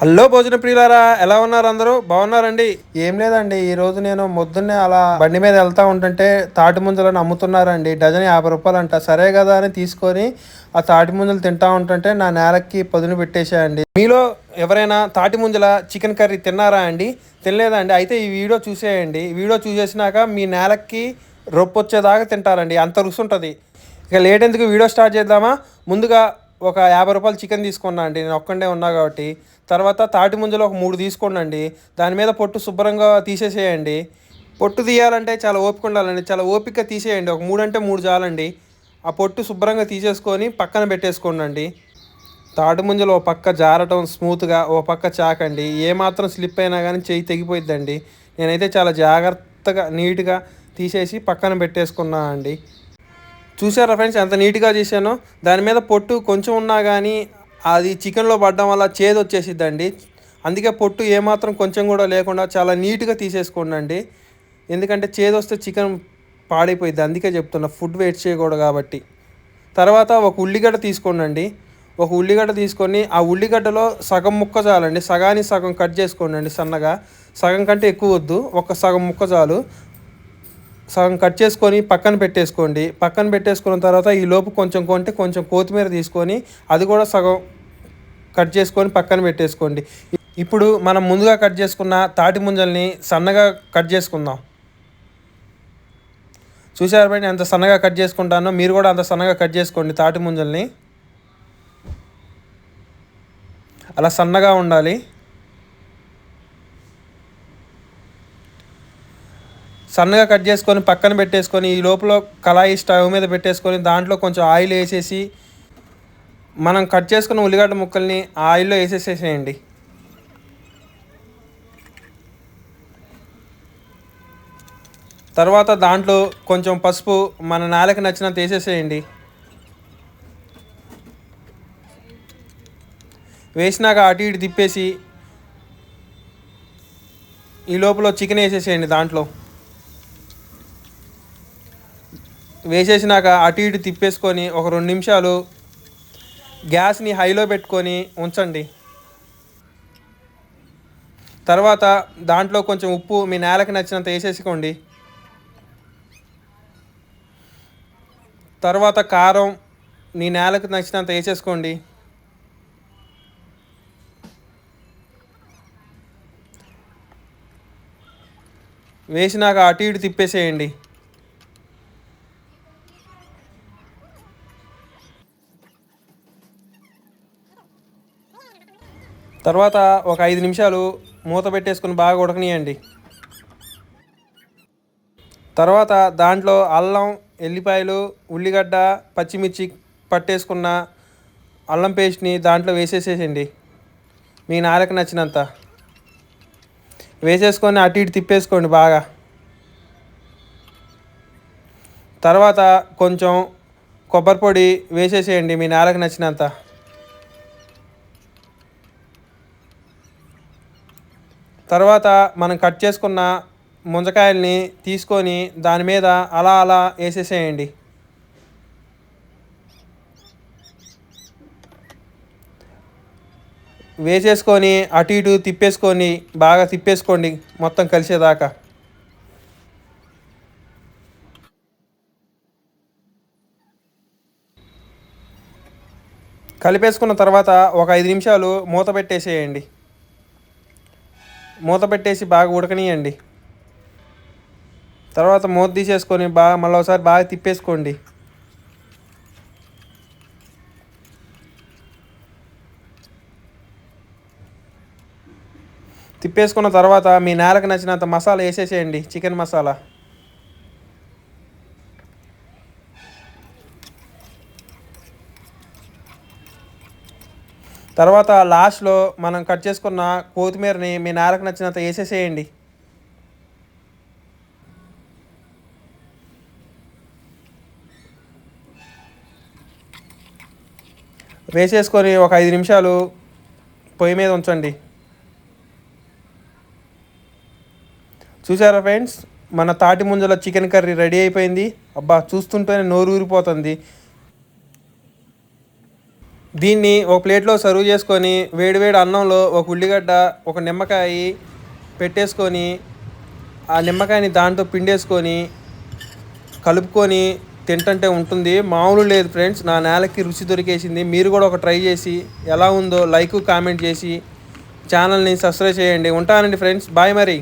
Hello భోజన ప్రియులారా, ఎలా ఉన్నారు? అందరూ బాగున్నారండి? ఏం లేదండి, ఈరోజు నేను పొద్దున్నే అలా బండి మీద వెళ్తా ఉంటుంటే తాటి ముంజలను అమ్ముతున్నారండి. డజన్ 50 రూపాయలు అంట. సరే కదా అని తీసుకొని ఆ తాటి ముంజలు తింటా ఉంటుంటే నా నేలకి పదును పెట్టేశాయండి. మీలో ఎవరైనా తాటి ముంజల చికెన్ కర్రీ తిన్నారా అండి? తినలేదా అండి? అయితే ఈ వీడియో చూసేయండి. ఈ వీడియో చూసేసినాక మీ నేలకి రొప్పొచ్చేదాకా వచ్చేదాకా తింటారండి. అంత రుచి ఉంటుంది. ఇక లేట్ ఎందుకు, వీడియో స్టార్ట్ చేద్దామా? ముందుగా ఒక 50 రూపాయలు చికెన్ తీసుకున్నా అండి, నేను ఒక్కడే ఉన్నా కాబట్టి. తర్వాత తాటి ముంజలు ఒక 3 తీసుకోండి. దాని మీద పొట్టు శుభ్రంగా తీసేసేయండి. పొట్టు తీయాలంటే చాలా ఓపిక ఉండాలండి. చాలా ఓపిక తీసేయండి. ఒక 3 అంటే 3 చాలండి. ఆ పొట్టు శుభ్రంగా తీసేసుకొని పక్కన పెట్టేసుకోండి. తాటి ముంజలు ఓ పక్క జారటం స్మూత్గా, ఓ పక్క చాకండి. ఏమాత్రం స్లిప్ అయినా కానీ చెయ్యి తెగిపోయిద్దండి. నేనైతే చాలా జాగ్రత్తగా నీట్గా తీసేసి పక్కన పెట్టేసుకున్నా అండి. చూసారా ఫ్రెండ్స్ ఎంత నీట్గా చేశానో? దాని మీద పొట్టు కొంచెం ఉన్నా కానీ అది చికెన్లో పడడం వల్ల చేదు వచ్చేసిద్దండి. అందుకే పొట్టు ఏమాత్రం కొంచెం కూడా లేకుండా చాలా నీట్గా తీసేసుకోండి. ఎందుకంటే చేదు వస్తే చికెన్ పాడైపోయింది. అందుకే చెప్తున్నా, ఫుడ్ వేస్ట్ చేయకూడదు కాబట్టి. తర్వాత ఒక ఉల్లిగడ్డ తీసుకోండి. ఒక ఉల్లిగడ్డ తీసుకొని ఆ ఉల్లిగడ్డలో సగం ముక్క చాలండి. సగానికి సగం కట్ చేసుకోండి సన్నగా. సగం కంటే ఎక్కువ వద్దు, ఒక సగం ముక్క చాలు. సగం కట్ చేసుకొని పక్కన పెట్టేసుకోండి. పక్కన పెట్టేసుకున్న తర్వాత ఈ లోపు కొంచెం కొత్తిమీర తీసుకొని అది కూడా సగం కట్ చేసుకొని పక్కన పెట్టేసుకోండి. ఇప్పుడు మనం ముందుగా కట్ చేసుకున్న తాటి ముంజల్ని సన్నగా కట్ చేసుకుందాం. చూసారు బట్టి ఎంత సన్నగా కట్ చేసుకుంటానో, మీరు కూడా అంత సన్నగా కట్ చేసుకోండి తాటి ముంజల్ని. అలా సన్నగా ఉండాలి. సన్నగా కట్ చేసుకొని పక్కన పెట్టేసుకొని ఈ లోపల కళాయి స్టవ్ మీద పెట్టేసుకొని దాంట్లో కొంచెం ఆయిల్ వేసేసి మనం కట్ చేసుకున్న ఉల్లిగడ్డ ముక్కల్ని ఆయిల్లో వేసేసేసేయండి. తర్వాత దాంట్లో కొంచెం పసుపు మన నేలకు నచ్చినంత వేసేసేయండి. వేసినాక అటు ఇటు తిప్పేసి ఈ లోపల చికెన్ వేసేసేయండి. దాంట్లో వేసేసినాక అటు ఇటు తిప్పేసుకొని ఒక 2 నిమిషాలు గ్యాస్ని హైలో పెట్టుకొని ఉంచండి. తర్వాత దాంట్లో కొంచెం ఉప్పు మీ నేలకు నచ్చినంత వేసేసుకోండి. తర్వాత కారం నీ నేలకు నచ్చినంత వేసేసుకోండి. వేసినాక అటు ఇటు తిప్పేసేయండి. తర్వాత ఒక 5 నిమిషాలు మూత పెట్టేసుకొని బాగా ఉడకనియండి. తర్వాత దాంట్లో అల్లం, ఎల్లిపాయలు, ఉల్లిగడ్డ, పచ్చిమిర్చి పట్టేసుకున్న అల్లం పేస్ట్ని దాంట్లో వేసేసేయండి. మీ నారకు నచ్చినంత వేసేసుకొని అటు ఇటు తిప్పేసుకోండి బాగా. తర్వాత కొంచెం కొబ్బరి పొడి వేసేసేయండి మీ నేలకు నచ్చినంత. తర్వాత మనం కట్ చేసుకున్న ముంజకాయల్ని తీసుకొని దాని మీద అలా అలా వేసేసేయండి. వేసేసుకొని అటు ఇటు తిప్పేసుకొని బాగా తిప్పేసుకోండి మొత్తం కలిసేదాకా. కలిపేసుకున్న తర్వాత ఒక 5 నిమిషాలు మూత పెట్టేసేయండి. మూత పెట్టేసి బాగా ఉడకనియండి. తర్వాత మూత తీసేసుకొని మళ్ళీ ఒకసారి బాగా తిప్పేసుకోండి. తిప్పేసుకున్న తర్వాత మీ నేలకు నచ్చినంత మసాలా వేసేసేయండి, చికెన్ మసాలా. తర్వాత లాస్ట్లో మనం కట్ చేసుకున్న కొత్తిమీరని మీ నేలకు నచ్చినంత వేసేసేయండి. వేసేసుకొని ఒక 5 నిమిషాలు పొయ్యి మీద ఉంచండి. చూసారా ఫ్రెండ్స్, మన తాటి ముంజల చికెన్ కర్రీ రెడీ అయిపోయింది. అబ్బా, చూస్తుంటేనే నోరు ఊరిపోతుంది. దీన్ని ఒక ప్లేట్లో సర్వ్ చేసుకొని వేడివేడి అన్నంలో ఒక ఉల్లిగడ్డ ఒక నిమ్మకాయ పెట్టేసుకొని ఆ నిమ్మకాయని దాంతో పిండేసుకొని కలుపుకొని తింటుంటే ఉంటుంది, మామూలు లేదు ఫ్రెండ్స్. నా నేలకి రుచి దొరికేసింది. మీరు కూడా ఒక ట్రై చేసి ఎలా ఉందో లైక్ కామెంట్ చేసి ఛానల్ని సబ్స్క్రైబ్ చేయండి. ఉంటానండి ఫ్రెండ్స్, బాయ్ మరి.